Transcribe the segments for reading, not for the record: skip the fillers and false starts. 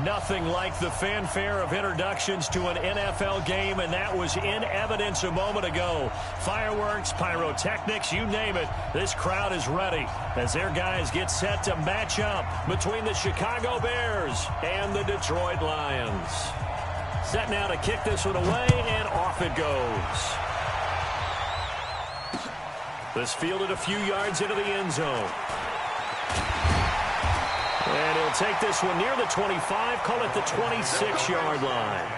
Nothing like the fanfare of introductions to an NFL game, and that was in evidence a moment ago. Fireworks, pyrotechnics, you name it. This crowd is ready as their guys get set to match up between the Chicago Bears and the Detroit Lions. Set now to kick this one away, and off it goes. This fielded a few yards into the end zone. And he'll take this one near the 25, call it the 26-yard line.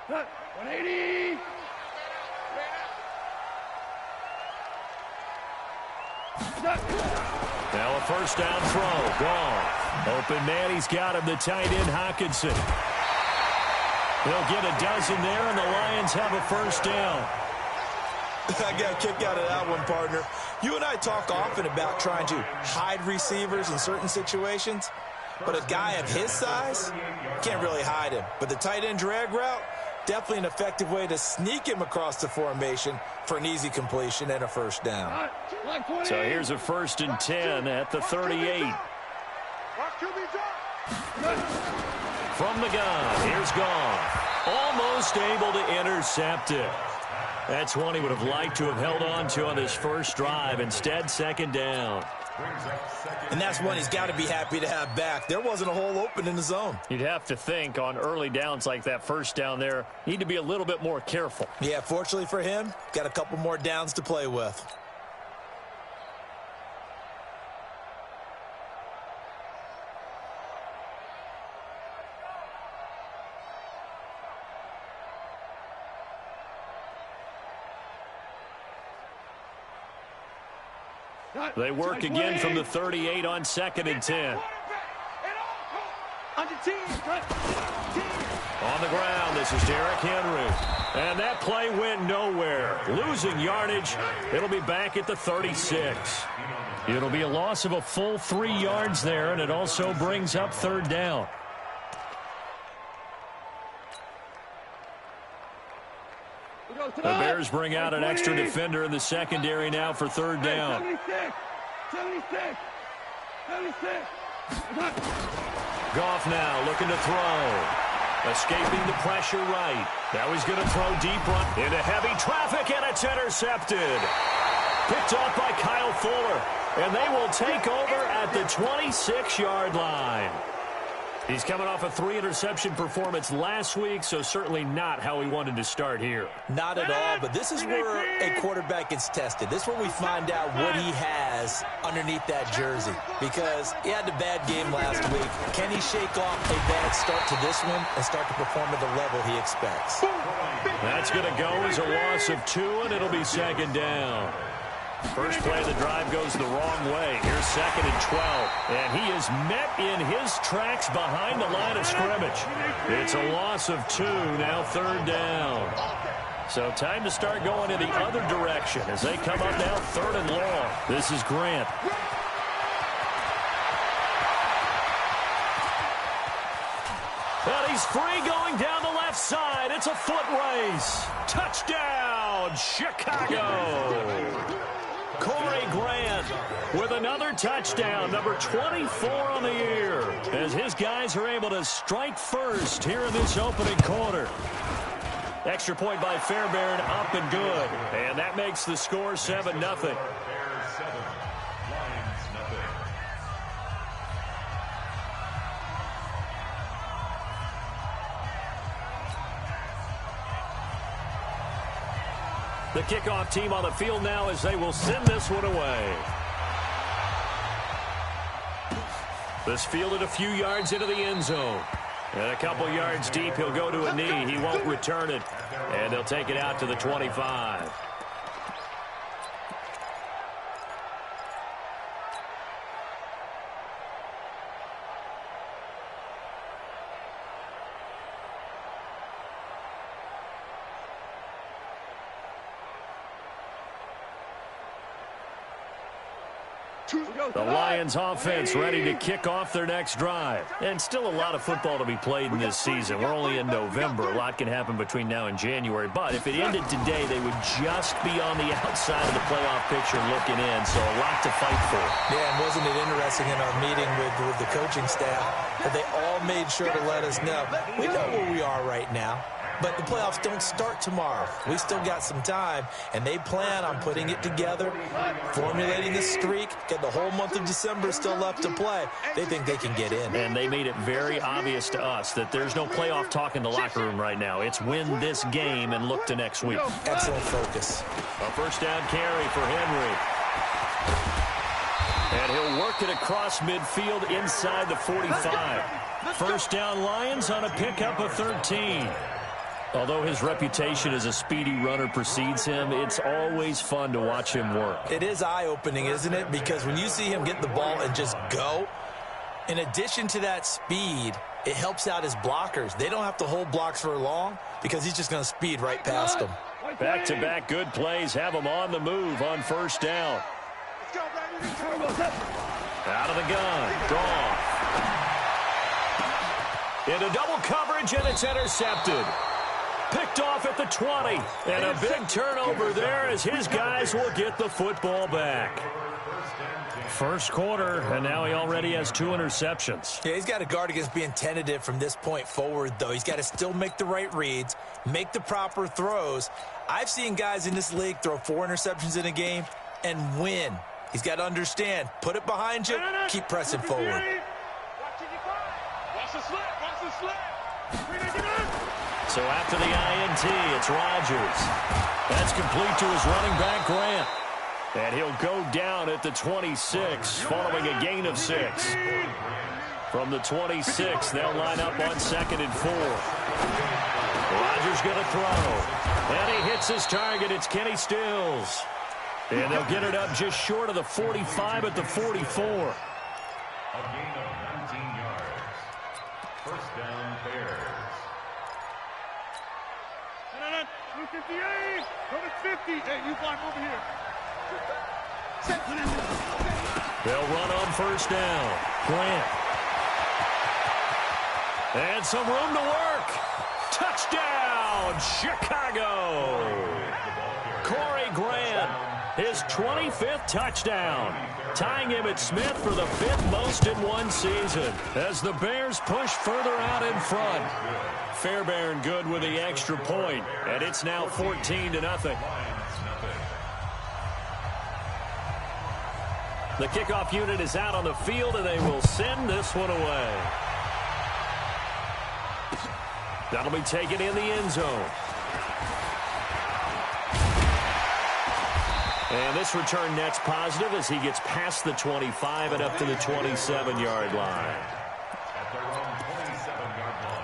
Cut. 180. Now a first down throw. Gone. Open man. He's got him. The tight end, Hockenson. They'll get a dozen there, and the Lions have a first down. I got a kick out of that one, partner. You and I talk often about trying to hide receivers in certain situations, but a guy of his size can't really hide him. But the tight end drag route, definitely an effective way to sneak him across the formation for an easy completion and a first down. So here's a 1st and 10 at the 38. From the gun, here's Gone. Almost able to intercept it. That's one he would have liked to have held on to on this first drive. Instead, second down. And that's one he's got to be happy to have back. There wasn't a hole open in the zone. You'd have to think on early downs like that first down there, need to be a little bit more careful. Yeah, fortunately for him, got a couple more downs to play with. They work again from the 38 on 2nd and 10. On the ground, this is Derrick Henry. And that play went nowhere. Losing yardage. It'll be back at the 36. It'll be a loss of a full 3 yards there, and it also brings up 3rd down. The Bears bring out an extra defender in the secondary now for 3rd down. 76. Goff now looking to throw. Escaping the pressure right. Now he's going to throw deep run into heavy traffic, and it's intercepted. Picked off by Kyle Fuller. And they will take over at the 26-yard line. He's coming off a 3-interception performance last week, so certainly not how he wanted to start here. Not at all, but this is where a quarterback gets tested. This is where we find out what he has underneath that jersey, because he had a bad game last week. Can he shake off a bad start to this one and start to perform at the level he expects? That's going to go as a loss of 2, and it'll be 2nd down. First play of the drive goes the wrong way. Here's 2nd and 12. And he is met in his tracks behind the line of scrimmage. It's a loss of 2, now 3rd down. So time to start going in the other direction as they come up now 3rd and long. This is Grant. And he's free going down the left side. It's a foot race. Touchdown, Chicago. Corey Grant with another touchdown, number 24 on the year, as his guys are able to strike first here in this opening quarter. Extra point by Fairbairn, up and good. And that makes the score 7-0. The kickoff team on the field now as they will send this one away. This fielded a few yards into the end zone. And a couple yards deep, he'll go to a knee. He won't return it. And they'll take it out to the 25. The Lions offense ready to kick off their next drive. And still a lot of football to be played in this season. We're only in November. A lot can happen between now and January. But if it ended today, they would just be on the outside of the playoff picture looking in. So a lot to fight for. Yeah, and wasn't it interesting in our meeting with the coaching staff that they all made sure to let us know. We know where we are right now. But the playoffs don't start tomorrow. We still got some time, and they plan on putting it together, formulating the streak, get the whole month of December still left to play. They think they can get in. And they made it very obvious to us that there's no playoff talk in the locker room right now. It's win this game and look to next week. Excellent focus. A first down carry for Henry. And he'll work it across midfield inside the 45. First down Lions on a pickup of 13. Although his reputation as a speedy runner precedes him, it's always fun to watch him work. It is eye-opening, isn't it? Because when you see him get the ball and just go, in addition to that speed, it helps out his blockers. They don't have to hold blocks for long because he's just going to speed right past them. Back-to-back good plays have him on the move on first down. Out of the gun. Goff. Into double coverage, and it's intercepted. Picked off at the 20. And a big turnover there as his guys will get the football back. First quarter, and now he already has 2 interceptions. Yeah, he's got to guard against being tentative from this point forward, though. He's got to still make the right reads, make the proper throws. I've seen guys in this league throw 4 interceptions in a game and win. He's got to understand, put it behind you, keep pressing forward. Watch the slip, watch the slip. So after the INT, it's Rodgers. That's complete to his running back, Grant. And he'll go down at the 26, following a gain of 6. From the 26, they'll line up on 2nd and 4. Rodgers going to throw. And he hits his target. It's Kenny Stills. And they'll get it up just short of the 45 at the 44. A gain of 19 yards. First down, Bears. 258, number 50. Hey, you block over here. They'll run on first down. Grant. And some room to work. Touchdown, Chicago. Corey Grant, his 25th touchdown, tying him at Smith for the 5th most in one season as the Bears push further out in front. Fairbairn good with the extra point, and it's now 14-0. The kickoff unit is out on the field, and they will send this one away. That'll be taken in the end zone. And this return net's positive as he gets past the 25 and up to the 27-yard line. At their own 27-yard line.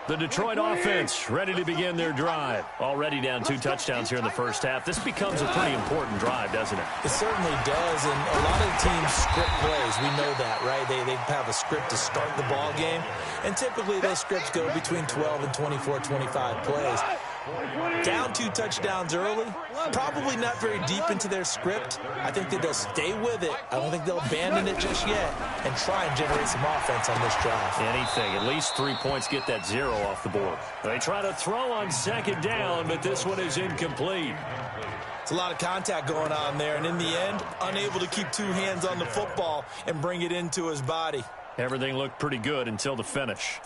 The Detroit offense ready to begin their drive. Already down 2 touchdowns here in the first half. This becomes a pretty important drive, doesn't it? It certainly does, and a lot of teams script plays. We know that, right? They have a script to start the ball game, and typically those scripts go between 12 and 24, 25 plays. Down 2 touchdowns early, probably not very deep into their script. I think that they'll stay with it. I don't think they'll abandon it just yet and try and generate some offense on this drive. Anything. At least 3 points, get that 0 off the board. They try to throw on 2nd down, but this one is incomplete. It's a lot of contact going on there, and in the end, unable to keep 2 hands on the football and bring it into his body. Everything looked pretty good until the finish.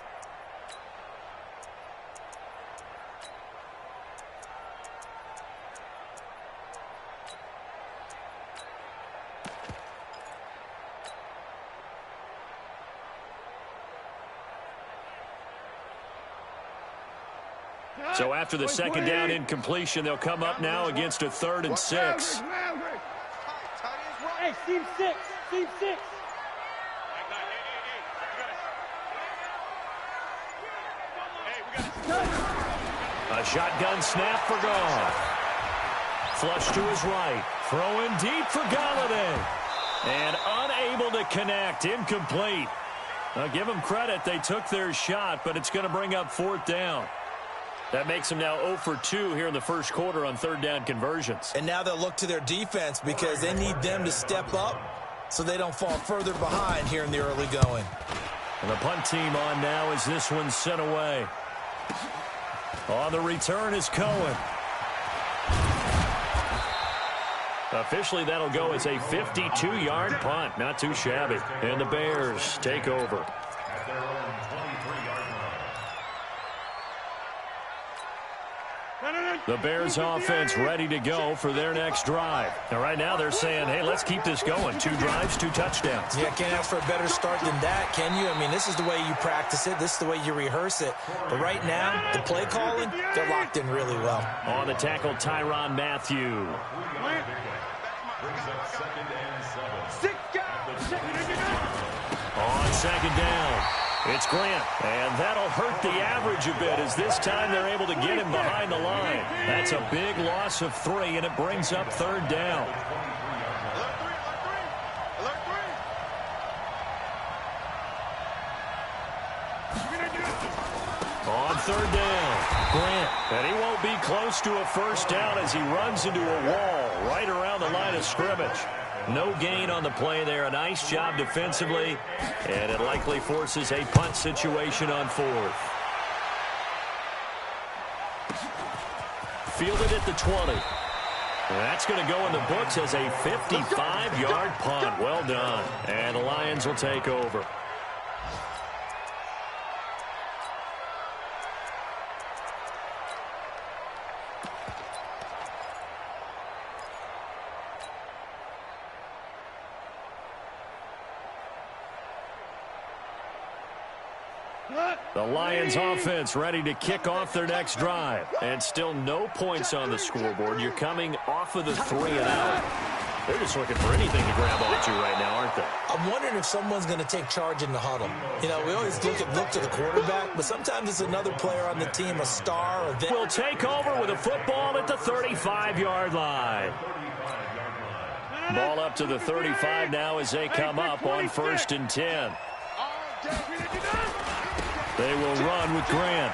So after the second down incompletion, they'll come up now against a 3rd and 6. Hey, team 6. Team 6. A shotgun snap for Goff. Flush to his right. Throwing deep for Galladay. And unable to connect. Incomplete. Now, give them credit. They took their shot, but it's going to bring up 4th down. That makes them now 0 for 2 here in the first quarter on 3rd down conversions. And now they'll look to their defense because they need them to step up so they don't fall further behind here in the early going. And the punt team on now as this one's sent away. On the return is Cohen. Officially, that'll go as a 52-yard punt. Not too shabby. And the Bears take over. At their own 23-yard line. The Bears offense ready to go for their next drive. And right now they're saying, hey, let's keep this going. 2 drives, 2 touchdowns. Yeah, can't ask for a better start than that, can you? I mean, this is the way you practice it. This is the way you rehearse it. But right now, the play calling, they're locked in really well. On the tackle, Tyrann Mathieu. Brings up 2nd and 7. On 2nd down, it's Grant. And that'll hurt the average a bit as this time they're able to get him behind the line. That's a big loss of 3, and it brings up 3rd down. On 3rd down, Grant. And he won't be close to a 1st down as he runs into a wall right around the line of scrimmage. No gain on the play there. A nice job defensively, and it likely forces a punt situation on 4th. Fielded at the 20. That's going to go in the books as a 55-yard punt. Well done. And the Lions will take over. The Lions offense ready to kick off their next drive. And still no points on the scoreboard. You're coming off of the 3 and out. They're just looking for anything to grab onto right now, aren't they? I'm wondering if someone's going to take charge in the huddle. You know, we always look to the quarterback, but sometimes it's another player on the team, a star. Or will take over with a football at the 35-yard line. Ball up to the 35 now as they come up on 1st and 10. They will run with Grant.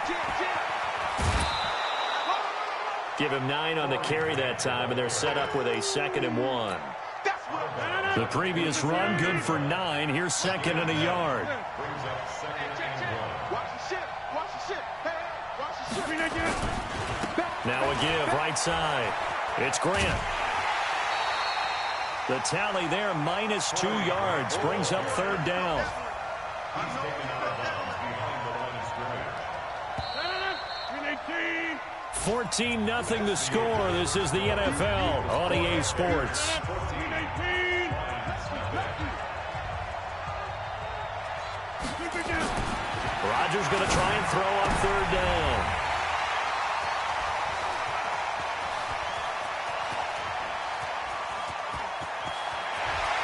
Give him 9 on the carry that time, and they're set up with a 2nd and 1. The previous run, good for 9. Here's 2nd and a yard. Now a give, right side. It's Grant. The tally there, minus 2 yards, brings up 3rd down. 14-0 the score. This is the NFL on EA Sports. Rodgers going to try and throw on 3rd down.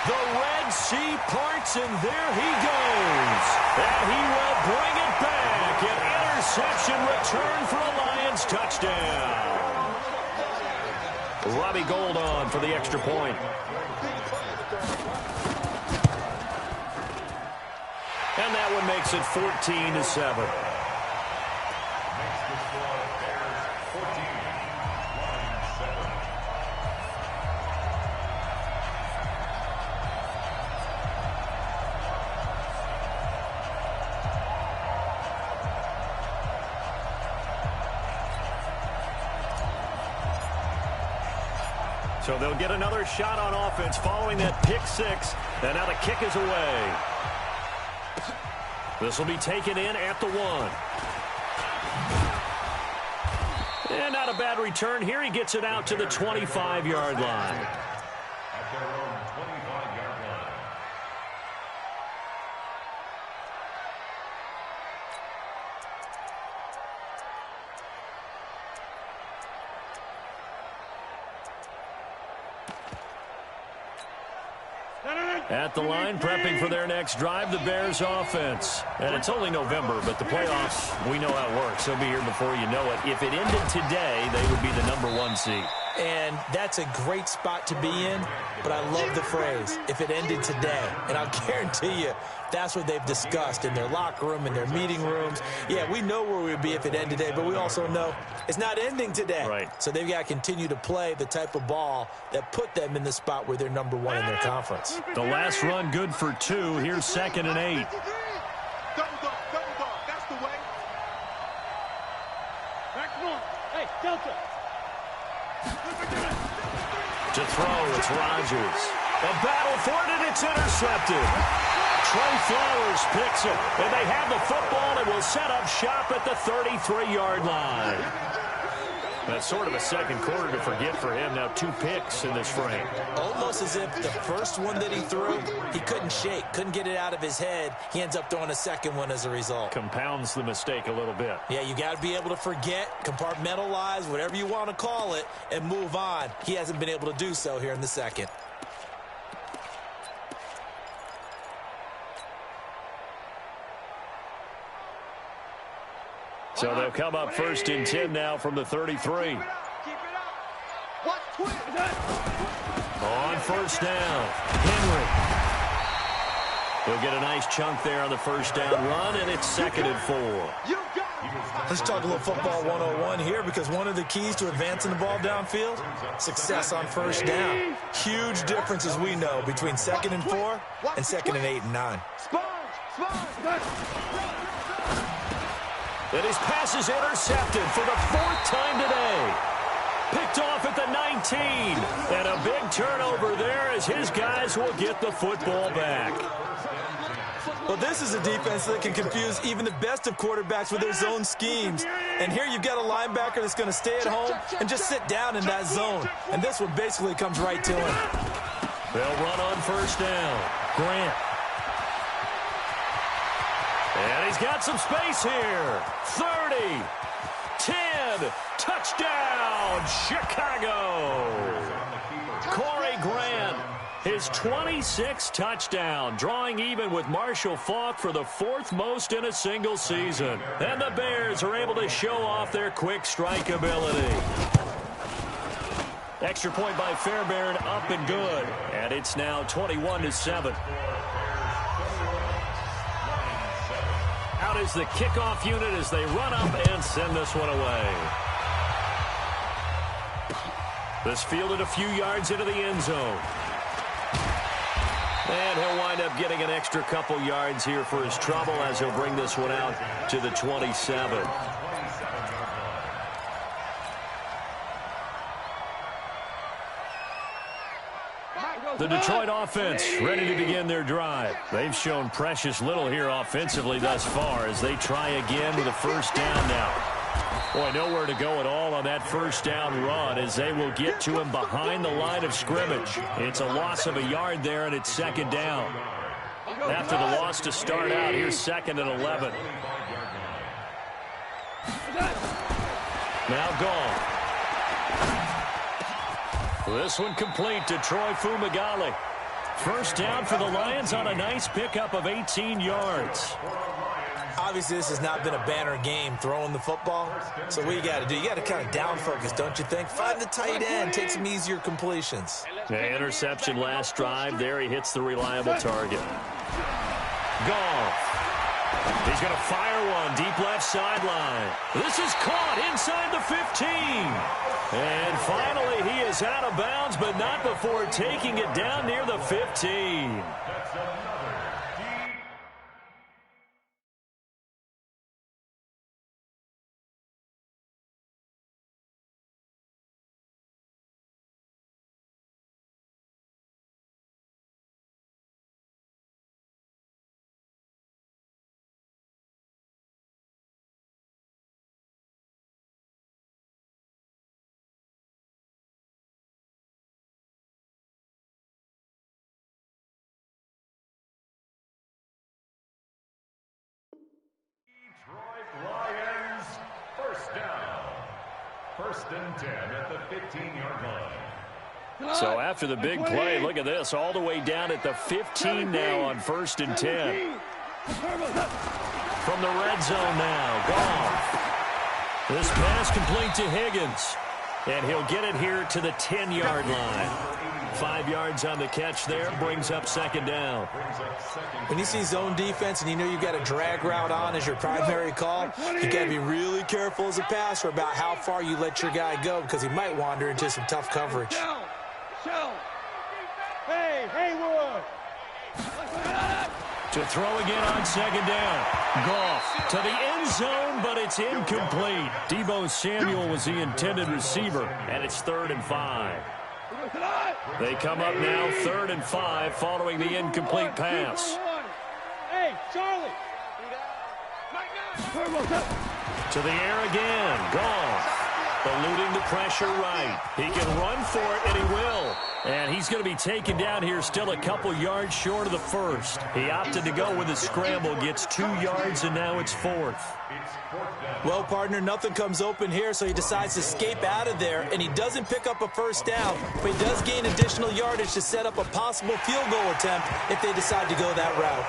The Red Sea parts, and there he goes. And he will bring it back. An interception return for a Lions touchdown. Robbie Gould on for the extra point. And that one makes it 14-7. So they'll get another shot on offense following that pick 6. And now the kick is away. This will be taken in at the 1. And not a bad return here. He gets it out to the 25-yard line. At their own 25-yard line. At the line, prepping for their next drive, the Bears offense. And it's only November, but the playoffs, we know how it works. They'll be here before you know it. If it ended today, they would be the #1 seed. And that's a great spot to be in, but I love the phrase, if it ended today. And I'll guarantee you, that's what they've discussed in their locker room, in their meeting rooms. Yeah, we know where we'd be if it ended today, but we also know it's not ending today. Right. So they've got to continue to play the type of ball that put them in the spot where they're #1 in their conference. The last run good for 2. Here's 2nd and 8. Double dog, that's the way. Back one. Hey, Delta. To throw, it's Rodgers. A battle for it, and it's intercepted. Trey Flowers picks it, and they have the football and will set up shop at the 33-yard line. That's sort of a second quarter to forget for him. Now 2 picks in this frame. Almost as if the first one that he threw, he couldn't shake, couldn't get it out of his head. He ends up throwing a second one as a result. Compounds the mistake a little bit. Yeah, you got to be able to forget, compartmentalize, whatever you want to call it, and move on. He hasn't been able to do so here in the second. So they'll come up 1st and 10 now from the 33. On 1st down, Henry. He'll get a nice chunk there on the 1st down run, and it's 2nd and 4. Let's talk a little football 101 here, because one of the keys to advancing the ball downfield, success on 1st down. Huge difference, as we know, between 2nd and 4 and 2nd and 8 and 9. And his pass is intercepted for the 4th time today. Picked off at the 19. And a big turnover there as his guys will get the football back. Well, this is a defense that can confuse even the best of quarterbacks with their zone schemes. And here you've got a linebacker that's going to stay at home and just sit down in that zone. And this one basically comes right to him. They'll run on 1st down. Grant. And he's got some space here. 30, 10, touchdown, Chicago. Corey Grant, his 26th touchdown, drawing even with Marshall Faulk for the 4th most in a single season. And the Bears are able to show off their quick strike ability. Extra point by Fairbairn, up and good. And it's now 21-7. Out is the kickoff unit as they run up and send this one away. This fielded a few yards into the end zone. And he'll wind up getting an extra couple yards here for his trouble as he'll bring this one out to the 27. The Detroit offense ready to begin their drive. They've shown precious little here offensively thus far as they try again with a 1st down now. Boy, nowhere to go at all on that 1st down run as they will get to him behind the line of scrimmage. It's a loss of a yard there, and it's 2nd down. After the loss to start out, here's 2nd and 11. Now gone. This one complete to Troy Fumagalli. 1st down for the Lions on a nice pickup of 18 yards. Obviously, this has not been a banner game throwing the football. So what you got to do, you got to kind of down focus, don't you think? Find the tight end, take some easier completions. The interception last drive. There he hits the reliable target. Goff. He's going to fire one deep left sideline. This is caught inside the 15. And finally, he is out of bounds, but not before taking it down near the 15. Lions, 1st down. 1st and 10 at the 15-yard line. So after the big play, look at this, all the way down at the 15 now on 1st and 10. From the red zone now, Goff. This pass complete to Higgins. And he'll get it here to the 10-yard line. 5 yards on the catch there, brings up 2nd down. When you see zone defense and you know you've got a drag route on as your primary call, you got to be really careful as a passer about how far you let your guy go because he might wander into some tough coverage. Hey, Haywood! To throw again on 2nd down. Goff to the end zone, but it's incomplete. Deebo Samuel was the intended receiver, and it's 3rd and 5. They come up now 3rd and 5 following the incomplete pass. Hey, Charlie! To the air again. Goff. Eluding the pressure right. He can run for it, and he will. And he's going to be taken down here still a couple yards short of the first. He opted to go with a scramble, gets 2 yards, and now it's 4th. Well, partner, nothing comes open here, so he decides to escape out of there, and he doesn't pick up a first down, but he does gain additional yardage to set up a possible field goal attempt if they decide to go that route.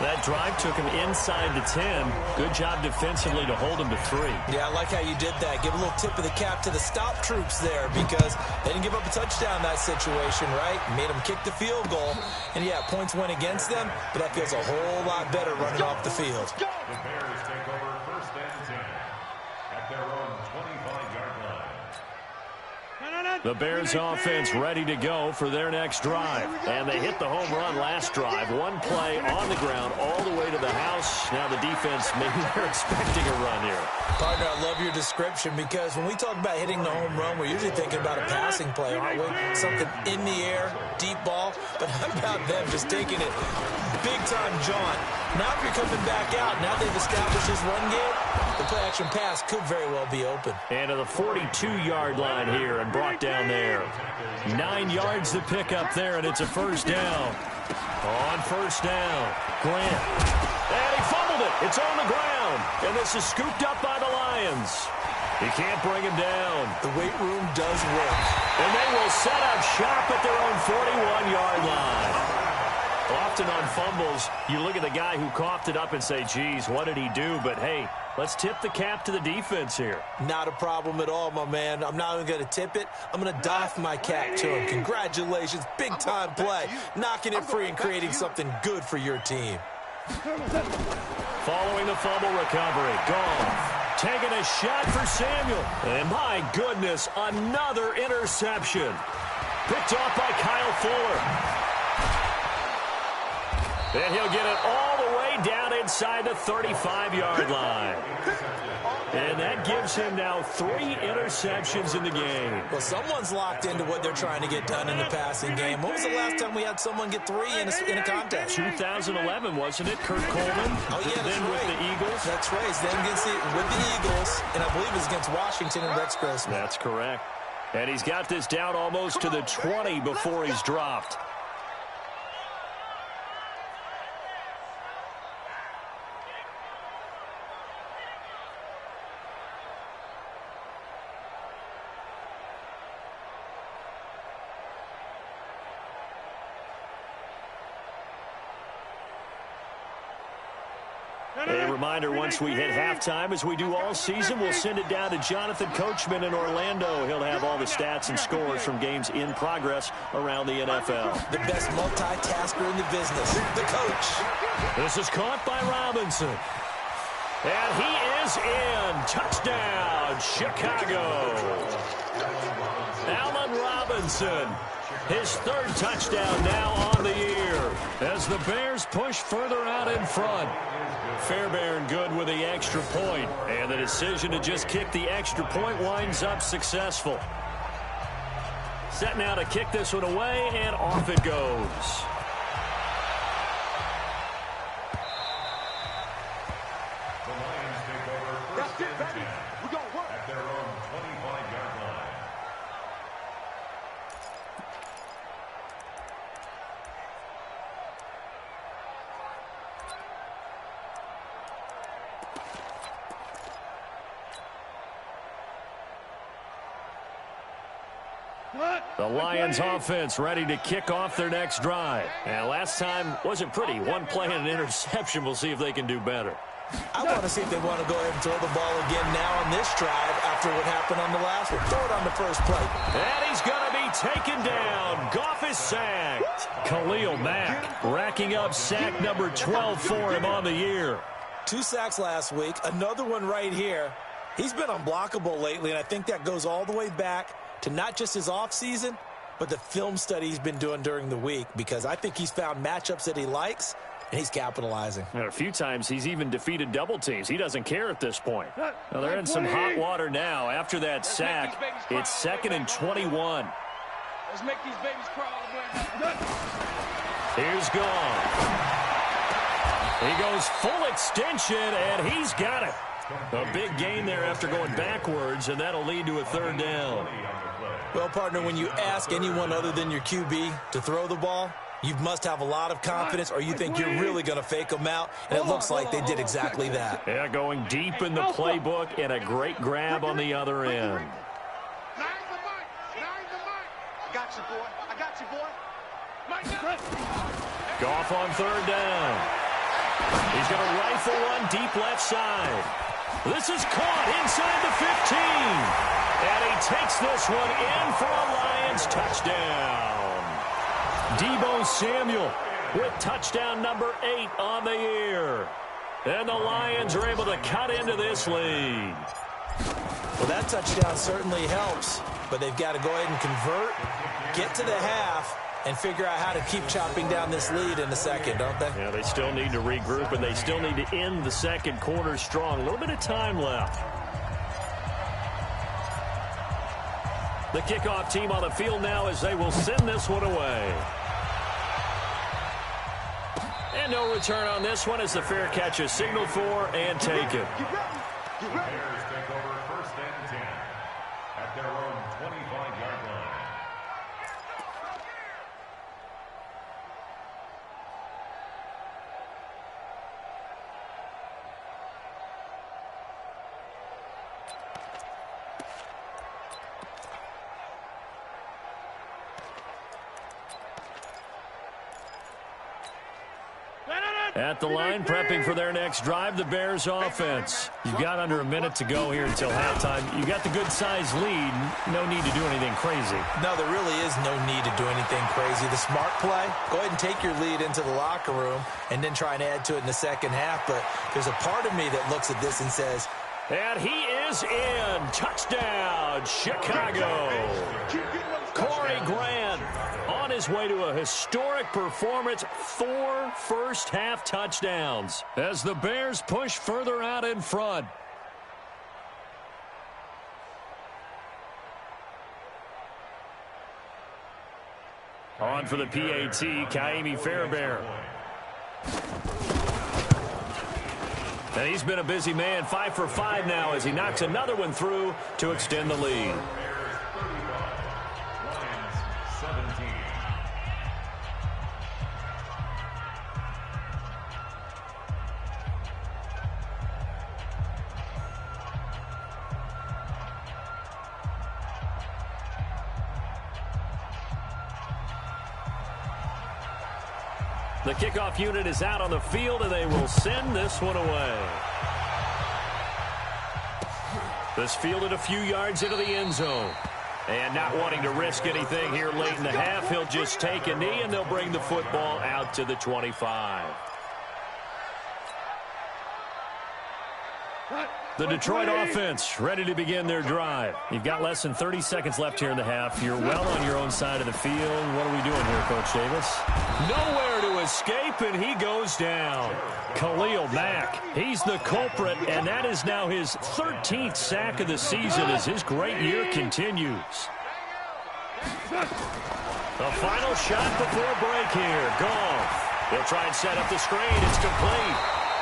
That drive took him inside the 10. Good job defensively to hold him to 3. Yeah, I like how you did that. Give a little tip of the cap to the stop troops there because they didn't give up a touchdown in that situation, right? Made them kick the field goal. And, yeah, points went against them, but that feels a whole lot better running off the field. The Bears take over 1st and 10 at their own 25-yard line. The Bears offense ready to go for their next drive. And they hit the home run last drive. One play on the ground all the way to the house. Now the defense, maybe they're expecting a run here. Partner, I love your description because when we talk about hitting the home run, we're usually thinking about a passing play, aren't we? Something in the air, deep ball. But how about them just taking it big-time jaunt? Now if you're coming back out, now they've established this run game, the play-action pass could very well be open. And to the 42-yard line here and brought down there. 9 yards to pick up there, and it's a first down. On first down, Grant. And he fumbled it. It's on the ground. And this is scooped up by the Lions. He can't bring him down. The weight room does work. And they will set up shop at their own 41-yard line. Often on fumbles, you look at the guy who coughed it up and say, geez, what did he do? But, hey, let's tip the cap to the defense here. Not a problem at all, my man. I'm not even going to tip it. I'm going to doff my cap to him. Congratulations. Big-time play. Knocking it free and creating something good for your team. Following the fumble recovery, Goff taking a shot for Samuel. And, my goodness, another interception. Picked off by Kyle Fuller. And he'll get it all the way down inside the 35-yard line. And that gives him now 3 interceptions in the game. Well, someone's locked into what they're trying to get done in the passing game. When was the last time we had someone get 3 in a contest? 2011, wasn't it? Kurt Coleman? Oh, yeah, that's then right. with the Eagles? That's right. Then with the Eagles, and I believe it was against Washington and Rex Grossman. That's correct. And he's got this down almost to the 20 before he's dropped. A reminder, once we hit halftime, as we do all season, we'll send it down to Jonathan Coachman in Orlando. He'll have all the stats and scores from games in progress around the NFL. The best multitasker in the business, the coach. This is caught by Robinson. And he is in. Touchdown, Chicago. Allen Robinson. His 3rd touchdown now on the year as the Bears push further out in front. Fairbairn good with the extra point, and the decision to just kick the extra point winds up successful. Set now to kick this one away, and off it goes. The Lions take over 1st and 10 at their own 25-yard line. The Lions offense ready to kick off their next drive. And last time wasn't pretty. One play and an interception. We'll see if they can do better. I want to see if they want to go ahead and throw the ball again now on this drive after what happened on the last one. Throw it on the first play. And he's going to be taken down. Goff is sacked. Khalil Mack racking up sack number 12 for him on the year. 2 sacks last week. Another one right here. He's been unblockable lately, and I think that goes all the way back to not just his offseason, but the film study he's been doing during the week, because I think he's found matchups that he likes, and he's capitalizing. And a few times he's even defeated double teams. He doesn't care at this point. Now they're in some hot water now. After that sack, it's 2nd and 21. Let's make these babies crawl. Here's Goff. He goes full extension, and he's got it. A big gain there after going backwards, and that'll lead to a 3rd down. Well, partner, when you ask anyone other than your QB to throw the ball, you must have a lot of confidence, or you think you're really going to fake them out, and it looks like they did exactly that. Yeah, going deep in the playbook, and a great grab on the other end. I got you, boy. Goff on 3rd down. He's going to rifle one deep left side. This is caught inside the 15. And he takes this one in for a Lions touchdown. Deebo Samuel with touchdown number 8 on the year. And the Lions are able to cut into this lead. Well, that touchdown certainly helps, but they've got to go ahead and convert, get to the half, and figure out how to keep chopping down this lead in the second, don't they? Yeah, they still need to regroup, and they still need to end the second quarter strong. A little bit of time left. The kickoff team on the field now as they will send this one away. And no return on this one as the fair catch is signaled for and taken. The Bears take over 1st and 10 at their own 25-yard line. At the line, prepping for their next drive, the Bears offense. You've got under a minute to go here until halftime. You got the good-sized lead. No need to do anything crazy. No, there really is no need to do anything crazy. The smart play, go ahead and take your lead into the locker room and then try and add to it in the second half. But there's a part of me that looks at this and says, and he is in. Touchdown, Chicago. Corey Grant on his way to a historic performance. 4 first-half touchdowns as the Bears push further out in front. On for the PAT, Kaimi Fairbairn. And he's been a busy man, 5 for 5 now as he knocks another one through to extend the lead. The kickoff unit is out on the field, and they will send this one away. This fielded a few yards into the end zone. And not wanting to risk anything here late in the half, he'll just take a knee, and they'll bring the football out to the 25. The Detroit offense ready to begin their drive. You've got less than 30 seconds left here in the half. You're well on your own side of the field. What are we doing here, Coach Davis? Nowhere to escape, and he goes down. Khalil Mack, he's the culprit, and that is now his 13th sack of the season as his great year continues. The final shot before break here. Goff. He'll try and set up the screen. It's complete.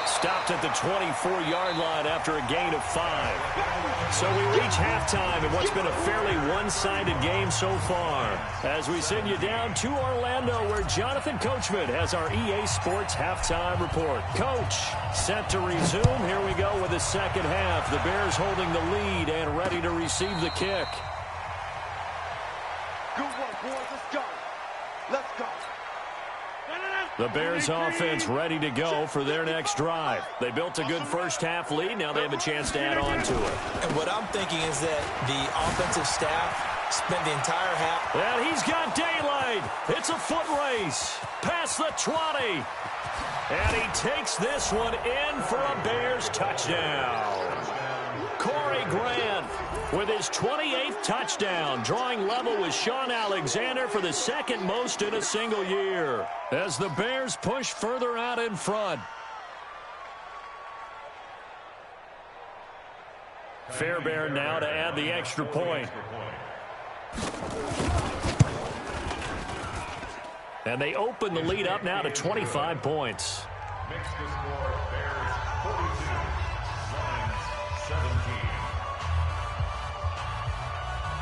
Stopped at the 24-yard line after a gain of 5. So we reach halftime in what's been a fairly one-sided game so far. As we send you down to Orlando, where Jonathan Coachman has our EA Sports halftime report. Coach, set to resume. Here we go with the second half. The Bears holding the lead and ready to receive the kick. Good work, boys. Let's go. Let's go. The Bears offense ready to go for their next drive. They built a good first-half lead. Now they have a chance to add on to it. And what I'm thinking is that the offensive staff spent the entire half. And he's got daylight. It's a foot race. Past the 20. And he takes this one in for a Bears touchdown. Corey Grant with his 28th touchdown, drawing level with Sean Alexander for the second most in a single year, as the Bears push further out in front. Fairbairn now to add the extra point. And they open the lead up now to 25 points. Makes the score Bears 42, Lions 17.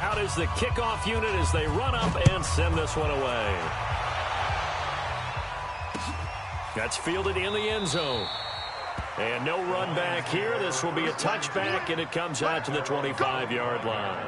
Out is the kickoff unit as they run up and send this one away. That's fielded in the end zone. And no run back here. This will be a touchback, and it comes out to the 25-yard line.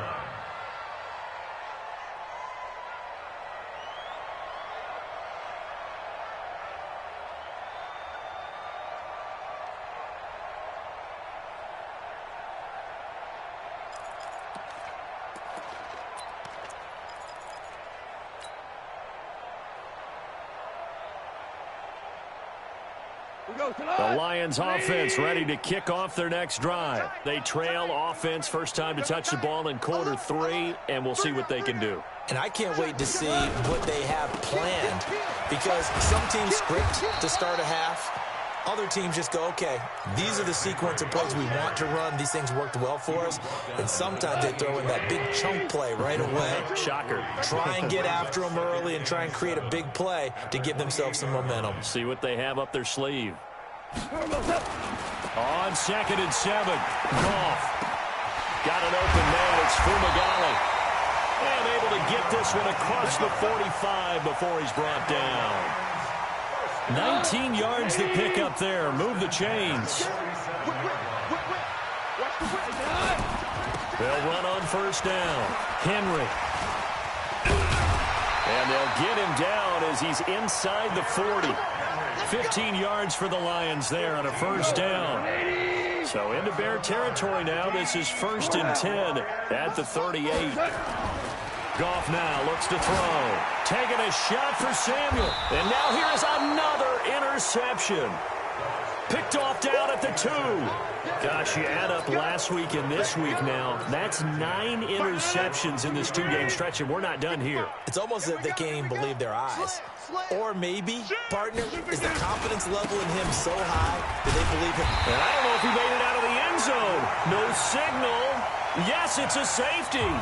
The Lions offense ready to kick off their next drive. They trail offense first time to touch the ball in quarter 3, and we'll see what they can do. And I can't wait to see what they have planned, because some teams script to start a half. Other teams just go, okay, these are the sequence of plays we want to run. These things worked well for us. And sometimes they throw in that big chunk play right away. Shocker. Try and get after them early and try and create a big play to give themselves some momentum. See what they have up their sleeve. On 2nd and 7. Goff. Got an open man. It's Fumagalli. And able to get this one across the 45 before he's brought down. 19 yards to pick up there. Move the chains. They'll run on first down. Henry. And they'll get him down as he's inside the 40. 15 yards for the Lions there on a first down. So into Bear territory now. This is 1st and 10 at the 38. Goff now looks to throw. Taking a shot for Samuel. And now here's another interception. Picked off down at the 2. Gosh, you add up last week and this week now. That's 9 interceptions in this 2-game stretch, and we're not done here. It's almost as if they can't even believe their eyes. Or maybe, partner, is the confidence level in him so high that they believe him? And I don't know if he made it out of the end zone. No signal. Yes, it's a safety.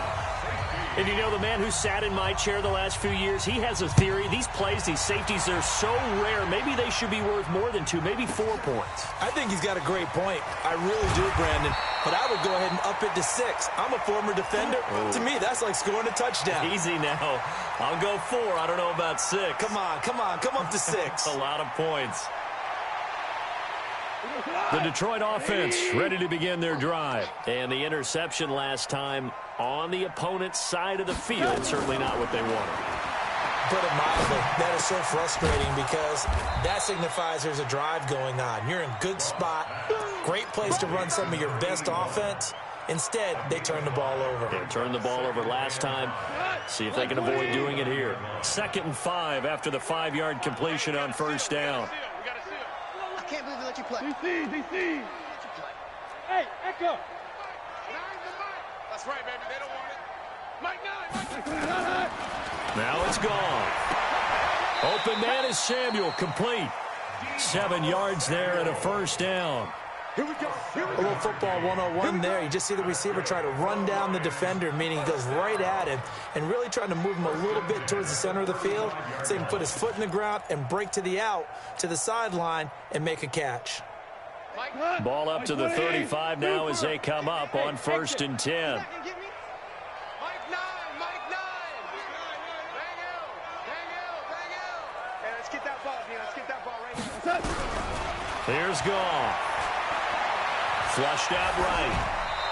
And you know, the man who sat in my chair the last few years, he has a theory. These plays, these safeties, they're so rare. Maybe they should be worth more than 2, maybe 4 points. I think he's got a great point. I really do, Brandon. But I would go ahead and up it to 6. I'm a former defender. Oh. To me, that's like scoring a touchdown. Easy now. I'll go 4. I don't know about 6. Come on. Come up to 6. A lot of points. The Detroit offense ready to begin their drive. And the interception last time on the opponent's side of the field. Certainly not what they wanted. Put it mildly, that is so frustrating because that signifies there's a drive going on. You're in good spot. Great place to run some of your best offense. Instead, they turn the ball over. They turned the ball over last time. See if they can avoid doing it here. 2nd and 5 after the 5-yard completion on first down. I can't believe they let you play. DC. Hey, Echo. That's right, baby. They don't want it. Mike 9. Now it's gone. Open man is Samuel, complete. 7 yards there and a first down. Here we go. A little football 101 there. You just see the receiver try to run down the defender, meaning he goes right at him and really trying to move him a little bit towards the center of the field so he can put his foot in the ground and break to the out, to the sideline, and make a catch. Ball up to the 35 now as they come up on 1st and 10. Mike 9. Hey, let's get that ball, man. Let's get that ball right here. Here's Goff. Flushed out right.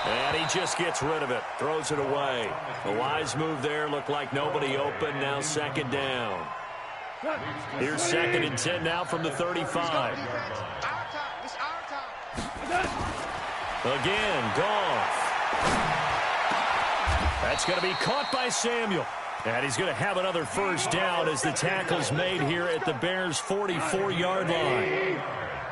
And he just gets rid of it, throws it away. A wise move there, looked like nobody open, now second down. Here's 2nd and 10 now from the 35. Again, Goff. That's going to be caught by Samuel. And he's going to have another first down as the tackle's made here at the Bears' 44-yard line.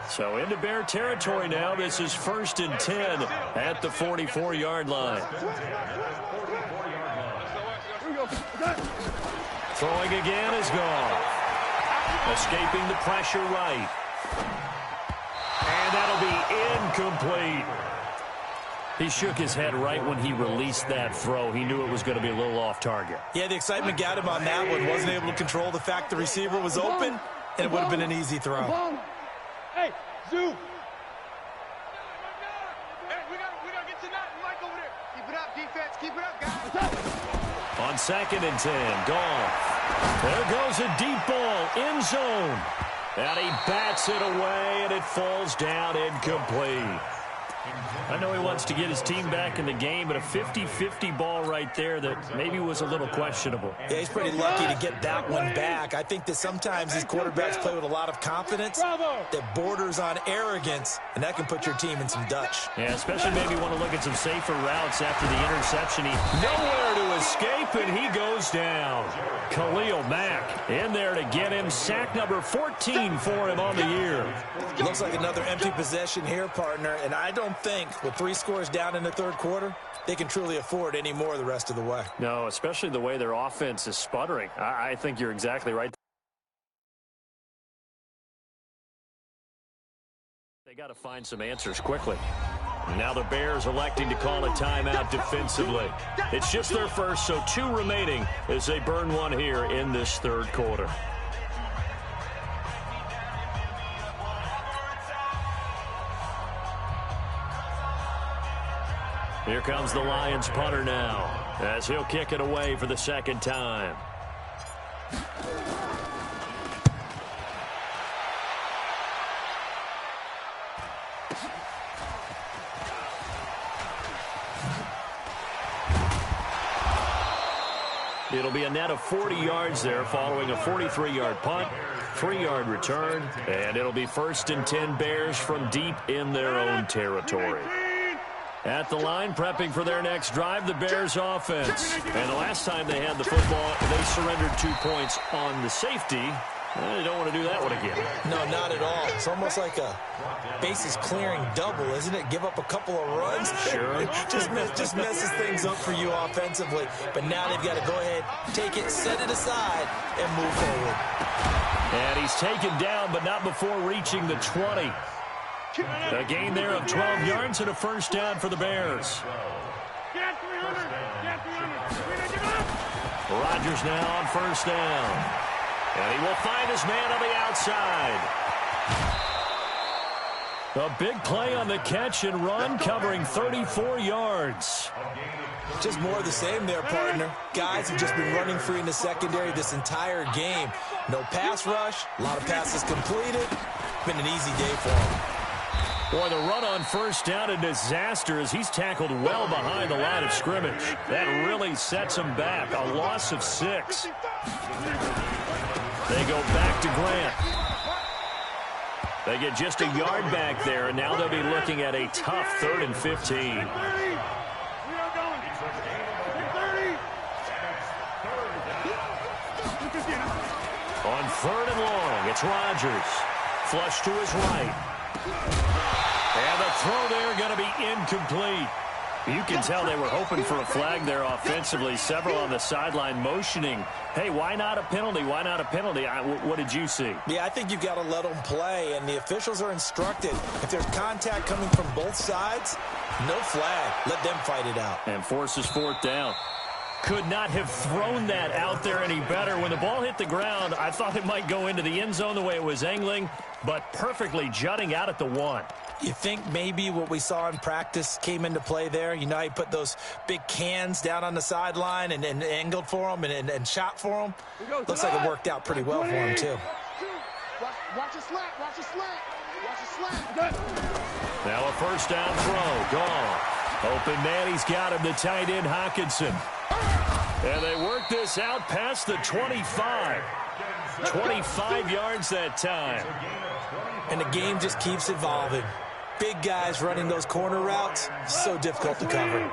So into Bear territory now. This is 1st and 10 at the 44-yard line. Throwing again is Goff. Escaping the pressure right. And that'll be incomplete. He shook his head right when he released that throw. He knew it was going to be a little off target. Yeah, the excitement got him on that one. Wasn't able to control the fact the receiver was open, and it would have been an easy throw. Hey, Zoo. Hey, we gotta get to that. Mike over there. Keep it up, defense. Keep it up, guys. On 2nd and 10, Goff. There goes a deep ball, end zone. And he bats it away, and it falls down incomplete. I know he wants to get his team back in the game, but a 50-50 ball right there that maybe was a little questionable. Yeah, he's pretty lucky to get that one back. I think that sometimes these quarterbacks play with a lot of confidence that borders on arrogance, and that can put your team in some Dutch. Yeah, especially maybe want to look at some safer routes after the interception. He nowhere to escape, and he goes down. Khalil Mack in there to get him. Sack number 14 for him on the year. Looks like another empty possession here, partner, and I don't think with 3 scores down in the 3rd quarter, they can truly afford any more the rest of the way. No, especially the way their offense is sputtering. I think you're exactly right. They got to find some answers quickly. Now the Bears electing to call a timeout defensively. It's just their first, so 2 remaining as they burn one here in this 3rd quarter. Here comes the Lions punter now as he'll kick it away for the 2nd time. It'll be a net of 40 yards there following a 43-yard punt, 3-yard return, and it'll be 1st and 10 Bears from deep in their own territory. At the line, prepping for their next drive, the Bears offense. And the last time they had the football, they surrendered 2 points on the safety. They don't want to do that one again. No, not at all. It's almost like a bases clearing double, isn't it? Give up a couple of runs. Sure. just messes things up for you offensively. But now they've got to go ahead, take it, set it aside, and move forward. And he's taken down, but not before reaching the 20. A gain there of 12 yards and a first down for the Bears. Rodgers now on first down. And he will find his man on the outside. A big play on the catch and run, covering 34 yards. Just more of the same there, partner. Guys have just been running free in the secondary this entire game. No pass rush, a lot of passes completed. Been an easy day for them. Boy, the run on first down, a disaster as he's tackled well behind the line of scrimmage. That really sets him back. A loss of 6. They go back to Grant. They get just a yard back there, and now they'll be looking at a tough 3rd and 15. On 3rd and long, it's Rodgers. Flush to his right. And the throw there going to be incomplete. You can tell they were hoping for a flag there offensively. Several on the sideline motioning, hey, why not a penalty? Why not a penalty? What did you see? Yeah, I think you've got to let them play, and the officials are instructed. If there's contact coming from both sides, no flag. Let them fight it out. And forces 4th down. Could not have thrown that out there any better. When the ball hit the ground, I thought it might go into the end zone the way it was angling, but perfectly jutting out at the 1. You think maybe what we saw in practice came into play there? You know, he put those big cans down on the sideline and angled for them and shot for them. Looks like it worked out pretty well for him, too. Watch a slant. Watch a slant. Watch a slant. Now a first down throw. Gone. Open man, he's got him, the tight end, Hawkinson. And they work this out past the 25. 25 yards that time. And the game just keeps evolving. Big guys running those corner routes, so difficult to cover.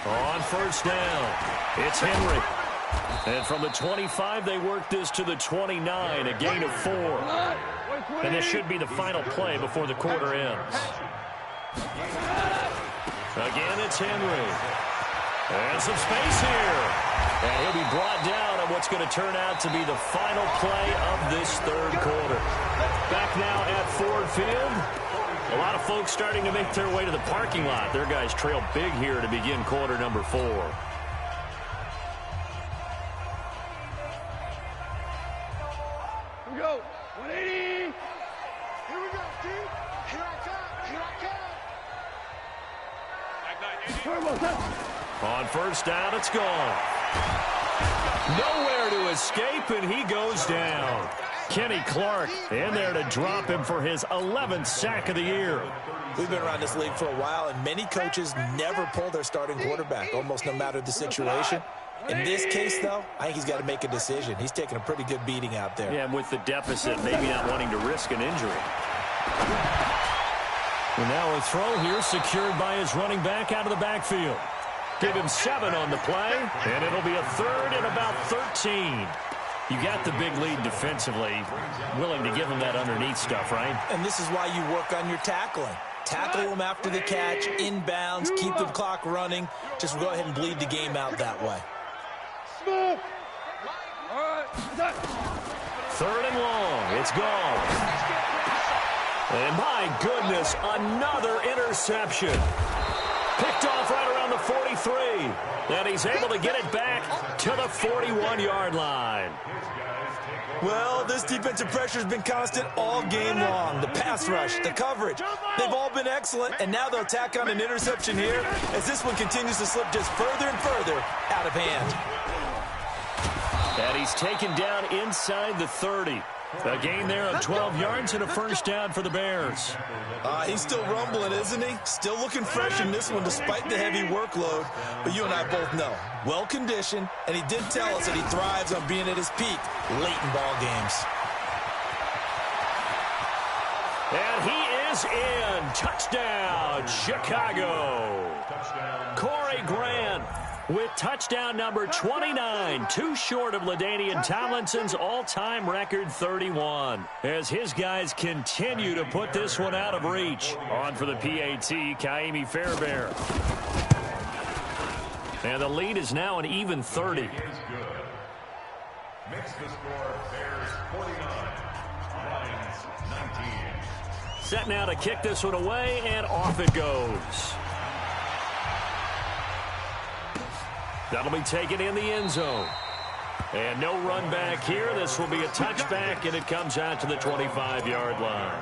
On first down, it's Henry. And from the 25, they work this to the 29, a gain of 4. And this should be the final play before the quarter ends. Again, it's Henry. And some space here. And he'll be brought down on what's going to turn out to be the final play of this third quarter. Back now at Ford Field. A lot of folks starting to make their way to the parking lot. Their guys trail big here to begin quarter number 4. Here we go. 180. Here we go, Steve. Here I come. Here I come. On first down, it's gone. Nowhere to escape, and he goes down. Kenny Clark in there to drop him for his 11th sack of the year. We've been around this league for a while, and many coaches never pull their starting quarterback, almost no matter the situation. In this case, though, I think he's got to make a decision. He's taking a pretty good beating out there. Yeah, with the deficit, maybe not wanting to risk an injury. And now a throw here secured by his running back out of the backfield. Give him 7 on the play, and it'll be a third and about 13. You got the big lead defensively, willing to give him that underneath stuff, right? And this is why you work on your tackling. Tackle them after the catch, inbounds, keep the clock running. Just go ahead and bleed the game out that way. Smooth. All right. Third and long. It's gone. And my goodness, another interception. Picked off right around the 43. And he's able to get it back to the 41-yard line. Well, this defensive pressure has been constant all game long. The pass rush, the coverage, they've all been excellent, and now they'll tack on an interception here as this one continues to slip just further and further out of hand. And he's taken down inside the 30. A gain there of 12 yards and a first down for the Bears. He's still rumbling, isn't he? Still looking fresh in this one despite the heavy workload. But you and I both know, well-conditioned, and he did tell us that he thrives on being at his peak late in ball games. And he is in. Touchdown, Chicago. Corey Grant with touchdown number 29, too short of LaDainian Tomlinson's all-time record 31. As his guys continue to put this one out of reach. On for the PAT, Kaimi Fairbairn. And the lead is now an even 30. Makes the score Bears 49, Lions 19. Set now to kick this one away, and off it goes. That'll be taken in the end zone. And no run back here. This will be a touchback, and it comes out to the 25-yard line.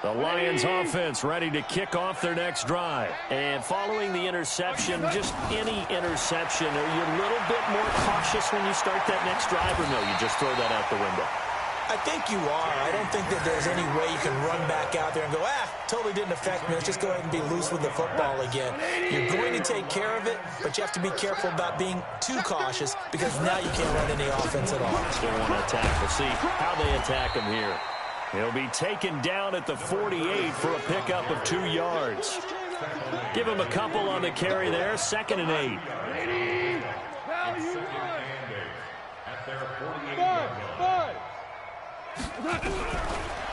The Lions offense ready to kick off their next drive. And following the interception, just any interception, are you a little bit more cautious when you start that next drive, or no, you just throw that out the window? I think you are. I don't think that there's any way you can run back out there and go, totally didn't affect me. Let's just go ahead and be loose with the football again. You're going to take care of it, but you have to be careful about being too cautious because now you can't run any offense at all. Still want to attack. We'll see how they attack him here. He'll be taken down at the 48 for a pickup of 2 yards. Give him a couple on the carry there. 2nd and 8.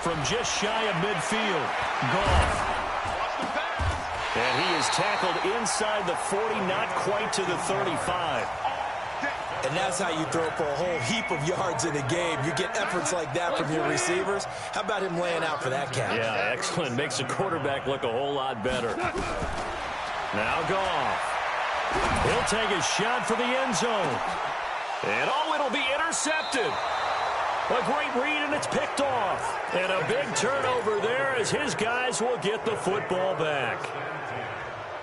From just shy of midfield, Goff. And he is tackled inside the 40, not quite to the 35. And that's how you throw for a whole heap of yards in a game. You get efforts like that from your receivers. How about him laying out for that catch? Yeah, excellent. Makes the quarterback look a whole lot better. Now Goff. He'll take a shot for the end zone. And it'll be intercepted. A great read, and it's picked off. And a big turnover there as his guys will get the football back.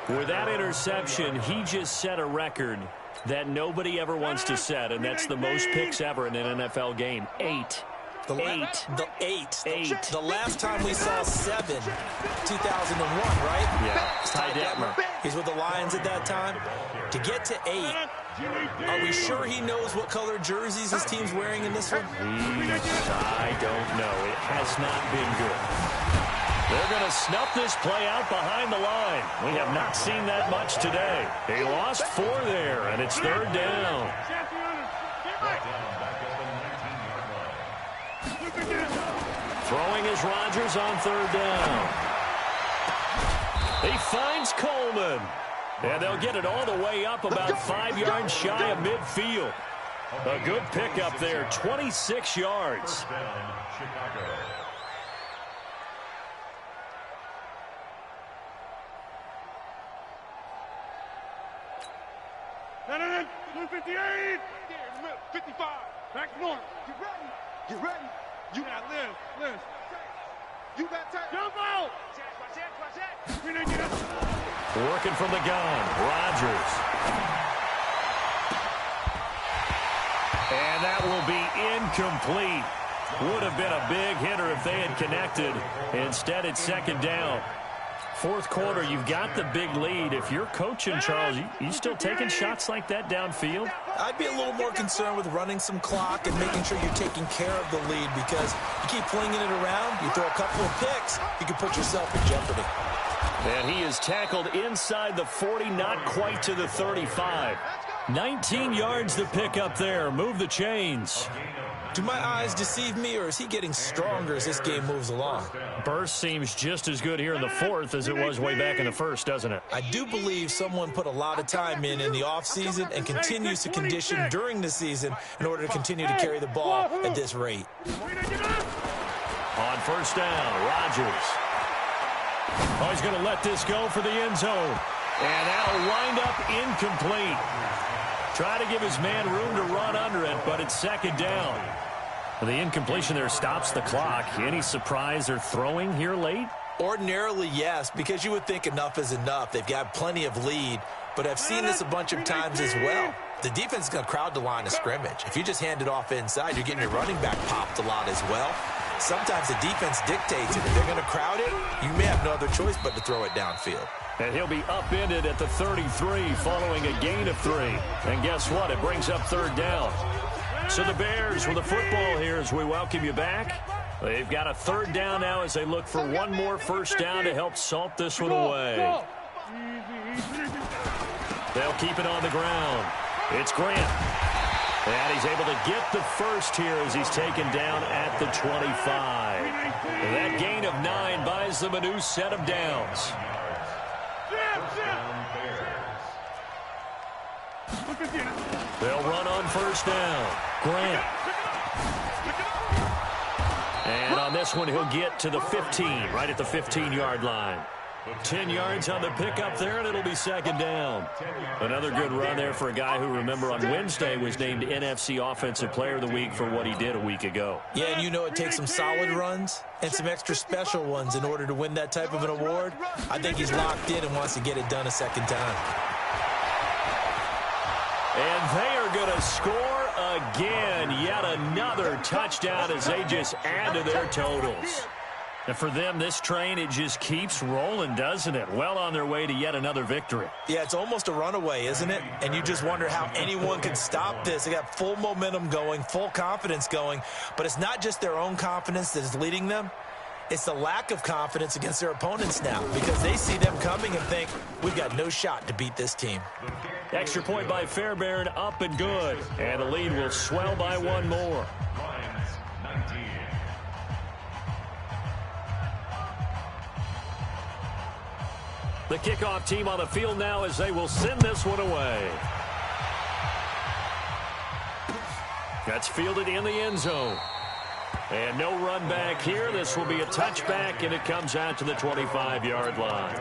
With that interception, he just set a record that nobody ever wants to set, and that's the most picks ever in an NFL game. 8. The last time we saw 7, 2001, right? Yeah, Ty Detmer. He's with the Lions at that time. To get to 8, are we sure he knows what color jerseys his team's wearing in this one? I don't know. It has not been good. They're going to snuff this play out behind the line. We have not seen that much today. They lost 4 there, and it's 3rd down. Throwing is Rodgers on 3rd down. He finds Coleman. And they'll get it all the way up about 5 yards shy of midfield. A good pickup there, 26 yards. No, 258. 55. Back north. Get ready. You got live. You got time. Jump out. Working from the gun, Rodgers. And that will be incomplete. Would have been a big hitter if they had connected. Instead, it's 2nd down. 4th quarter, you've got the big lead. If you're coaching, Charles, you still taking shots like that downfield? I'd be a little more concerned with running some clock and making sure you're taking care of the lead, because you keep flinging it around, you throw a couple of picks, you can put yourself in jeopardy. And he is tackled inside the 40, not quite to the 35. 19 yards to pick up there. Move the chains. Do my eyes deceive me, or is he getting stronger as this game moves along? Burst seems just as good here in the 4th as it was way back in the 1st, doesn't it? I do believe someone put a lot of time in the offseason and continues to condition during the season in order to continue to carry the ball at this rate. On 1st down, Rodgers. Oh, he's going to let this go for the end zone. And that'll wind up incomplete. Try to give his man room to run under it, but it's 2nd down. The incompletion there stops the clock. Any surprise they're throwing here late? Ordinarily, yes, because you would think enough is enough. They've got plenty of lead, but I've seen this a bunch of times as well. The defense is going to crowd the line of scrimmage. If you just hand it off inside, you're getting your running back popped a lot as well. Sometimes the defense dictates it. If they're going to crowd it, you may have no other choice but to throw it downfield. And he'll be upended at the 33 following a gain of 3. And guess what? It brings up 3rd down. So the Bears with the football here as we welcome you back. They've got a 3rd down now as they look for one more 1st down to help salt this one away. They'll keep it on the ground. It's Grant. And he's able to get the 1st here as he's taken down at the 25. That gain of 9 buys them a new set of downs. They'll run on 1st down. Grant. And on this one, he'll get to the 15, right at the 15-yard line. 10 yards on the pickup there, and it'll be 2nd down. Another good run there for a guy who, remember, on Wednesday was named NFC Offensive Player of the Week for what he did a week ago. Yeah, and you know it takes some solid runs and some extra special ones in order to win that type of an award. I think he's locked in and wants to get it done a 2nd time. And they are going to score again. Yet another touchdown as they just add to their totals. And for them, this train, it just keeps rolling, doesn't it? Well on their way to yet another victory. Yeah, it's almost a runaway, isn't it? And you just wonder how anyone could stop this. They got full momentum going, full confidence going. But it's not just their own confidence that is leading them. It's the lack of confidence against their opponents now, because they see them coming and think, we've got no shot to beat this team. Extra point by Fairbairn, up and good. And the lead will swell by one more. The kickoff team on the field now as they will send this one away. That's fielded in the end zone. And no run back here. This will be a touchback, and it comes out to the 25-yard line.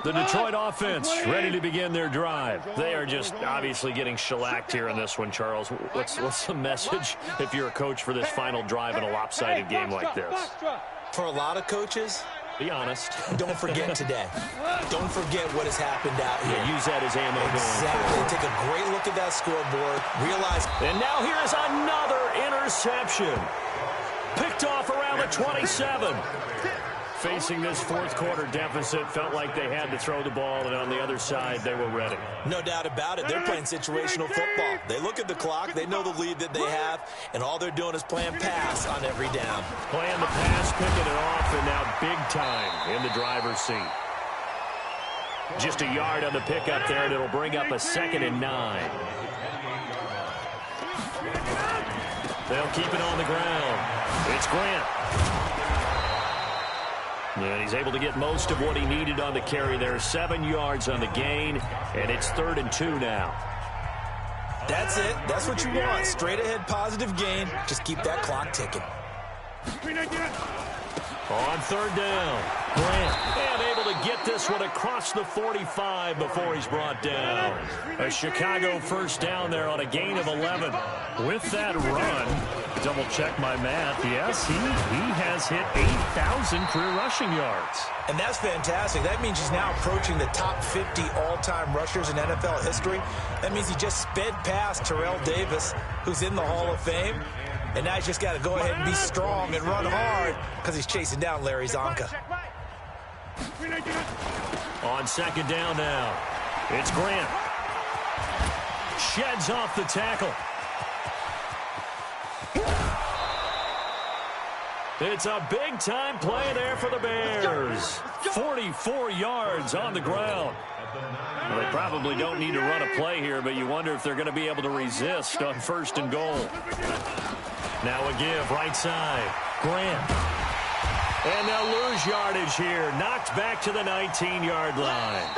The Detroit offense ready to begin their drive. They are just obviously getting shellacked here in this one, Charles. What's the message if you're a coach for this final drive in a lopsided game like this? For a lot of coaches, be honest. Don't forget today. Don't forget what has happened out here. Yeah, use that as ammo exactly. going forward. Take a great look at that scoreboard. Realize. And now here is another interception. Picked off around the 27. Facing this fourth quarter deficit, felt like they had to throw the ball, and on the other side, they were ready. No doubt about it. They're playing situational football. They look at the clock, they know the lead that they have, and all they're doing is playing pass on every down. Playing the pass, picking it off, and now big time in the driver's seat. Just a yard on the pickup there, and it'll bring up a 2nd and 9. They'll keep it on the ground. It's Grant. And he's able to get most of what he needed on the carry there. 7 yards on the gain, and it's 3rd and 2 now. That's it. That's what you want. Straight ahead positive gain. Just keep that clock ticking. On 3rd down, Grant, and able to get this one across the 45 before he's brought down. A Chicago first down there on a gain of 11. With that run, double-check my math, yes, he has hit 8,000 career rushing yards. And that's fantastic. That means he's now approaching the top 50 all-time rushers in NFL history. That means he just sped past Terrell Davis, who's in the Hall of Fame. And now he's just got to go ahead and be strong and run hard because he's chasing down Larry Zonka. On 2nd down now, it's Grant. Sheds off the tackle. It's a big-time play there for the Bears. 44 yards on the ground. Well, they probably don't need to run a play here, but you wonder if they're going to be able to resist on 1st and goal. Now a give, right side. Grant. And they'll lose yardage here. Knocked back to the 19-yard line.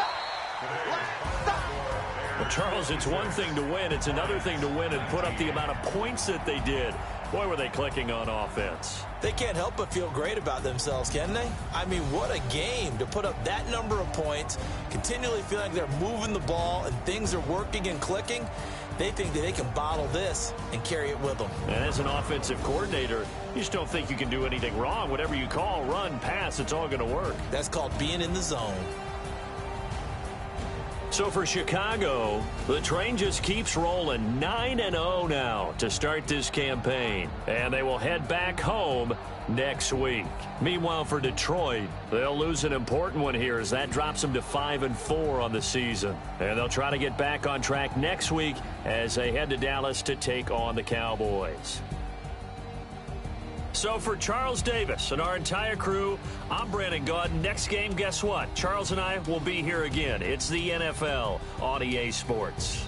Well, Charles, it's one thing to win. It's another thing to win and put up the amount of points that they did. Boy, were they clicking on offense. They can't help but feel great about themselves, can they? I mean, what a game to put up that number of points, continually feeling like they're moving the ball and things are working and clicking. They think that they can bottle this and carry it with them. And as an offensive coordinator, you just don't think you can do anything wrong. Whatever you call, run, pass, it's all going to work. That's called being in the zone. So for Chicago, the train just keeps rolling. 9-0 now to start this campaign. And they will head back home next week. Meanwhile, for Detroit, they'll lose an important one here as that drops them to 5-4 on the season. And they'll try to get back on track next week as they head to Dallas to take on the Cowboys. So for Charles Davis and our entire crew, I'm Brandon Gaudin. Next game, guess what? Charles and I will be here again. It's the NFL on EA Sports.